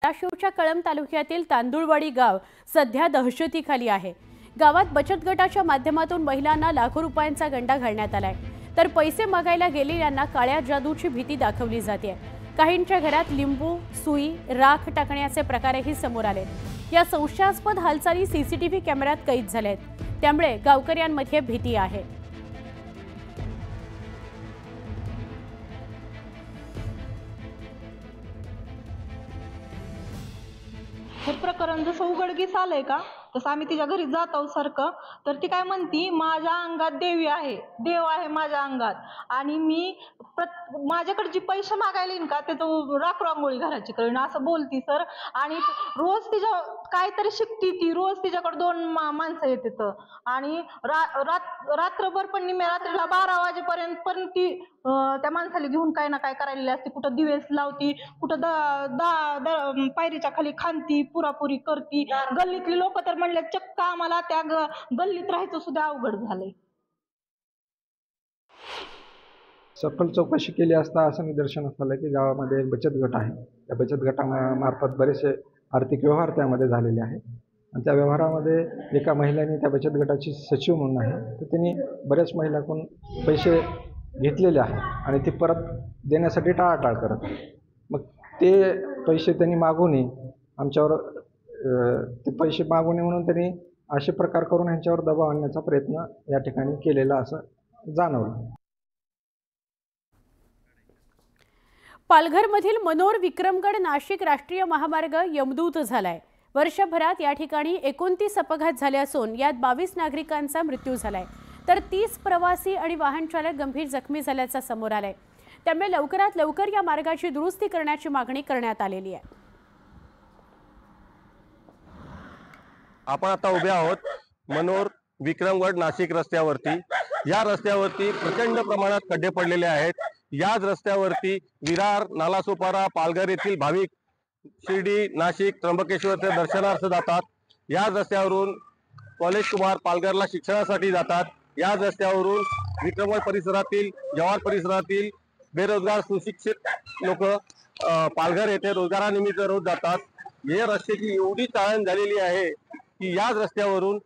धाराशिवच्या कळंब तालुक्यातील तांदुळवाडी गाव सध्या दहशतीखाली आहे। गावात बचत गटाच्या माध्यमातून महिलांना लाखो रुपयांचा गंडा घालण्यात आलाय, तर पैसे मागायला गेलेल्यांना काळ्या जादूची भीती दाखवली जाते। काहींच्या घरात लिंबू, सुई, राख टाकण्याचे प्रकारही समोर आले। या संशयास्पद हालचाली सीसीटीव्ही कॅमेऱ्यात कैद झाल्यात, त्यामुळे गावकऱ्यांमध्ये भीती आहे। हे प्रकरण जसं उघडकीस आलंय का तसं आम्ही तिच्या घरी जात आहोत सारखं, तर ती काय म्हणती, माझ्या अंगात देवी आहे, देव आहे माझ्या अंगात, आणि मी माझ्याकडे जी पैसे मागायला येईन का ते तो राख रांगोळी घराची करीन असं बोलती सर। आणि रोज तिच्या काहीतरी शिकती, ती रोज तिच्याकडे 2 माणसं येतात आणि रात्रभर पण निम्या रात्रीला 12 वाजेपर्यंत पण ती त्या माणसाला घेऊन काय ना काय करायला असते। कुठं दिवेस लावती, कुठं पायरीच्या खाली खांदती, पुरापुरी करती। गल्लीतली लोक तर म्हणले चक्क आम्हाला त्या गल्लीत राहायचं सुद्धा अवघड झालंय। सखोल चौकशी केली असता असं निदर्शनास आलं की गावामध्ये एक बचत गट आहे। त्या बचत गटामार्फत बरेचसे आर्थिक व्यवहार त्यामध्ये झालेले आहेत आणि त्या व्यवहारामध्ये एका महिलेने, त्या बचत गटाची सचिव म्हणून आहे, तर त्यांनी बऱ्याच महिलांकडून पैसे घेतलेले आहेत आणि ते परत देण्यासाठी टाळाटाळ करत आहे। मग ते पैसे त्यांनी मागू नये, आमच्यावर ते पैसे मागू नये म्हणून त्यांनी असे प्रकार करून ह्यांच्यावर दबाव आणण्याचा प्रयत्न या ठिकाणी केलेला असं जाणवलं। पालघरमधील मनोर विक्रमगड नाशिक राष्ट्रीय महामार्ग यमदूत झालाय। वर्षभरात या ठिकाणी 29 अपघात झाले असून यात 22 नागरिकांचा मृत्यू झालाय, तर 30 प्रवासी आणि वाहन चालक गंभीर जखमी झाल्याचं समोर आलंय। त्यामुळे लवकरात लवकर या मार्गाची दुरुस्ती करण्याची मागणी करण्यात आलेली आहे। आपण आता उभे आहोत मनोर विक्रमगड नाशिक रस्त्यावरती। या रस्त्यावरती प्रचंड प्रमाणात खड्डे पडलेले आहेत। याच रस्त्यावरती विरार, नालासोपारा, पालघर येथील भाविक शिर्डी, नाशिक, त्र्यंबकेश्वरचे दर्शनार्थ जातात। याच रस्त्यावरून कॉलेज कुमार पालघरला शिक्षणासाठी जातात। याच रस्त्यावरून विक्रमगड परिसरातील, जव्हार परिसरातील बेरोजगार सुशिक्षित लोक पालघर येथे रोजगारानिमित्त रोज जातात। हे रस्त्याची एवढी चाळण झालेली आहे की याच रस्त्यावरून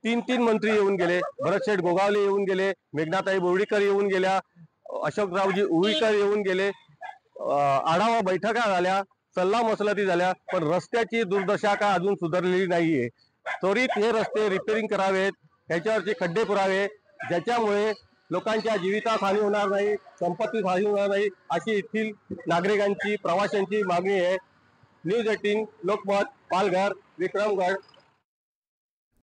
3 मंत्री येऊन गेले, भरतशेठ गोगावले येऊन गेले, मेघनाताई बोर्डीकर येऊन गेल्या, अशोकरावजी उईकर येऊन गेले, आढावा बैठका झाल्या, सल्ला मसलती झाल्या, पण रस्त्याची दुर्दशा का अजून सुधारलेली नाहीये। त्वरित हे रस्ते रिपेअरिंग करावेत, याच्यावरचे खड्डे पुरावे, ज्याच्यामुळे लोकांच्या जीवितास हानी होणार नाही, संपत्तीस हानी होणार नाही, अशी येथील नागरिकांची, प्रवाशांची मागणी आहे। न्यूज 18 लोकमत, पालघर, विक्रमगड।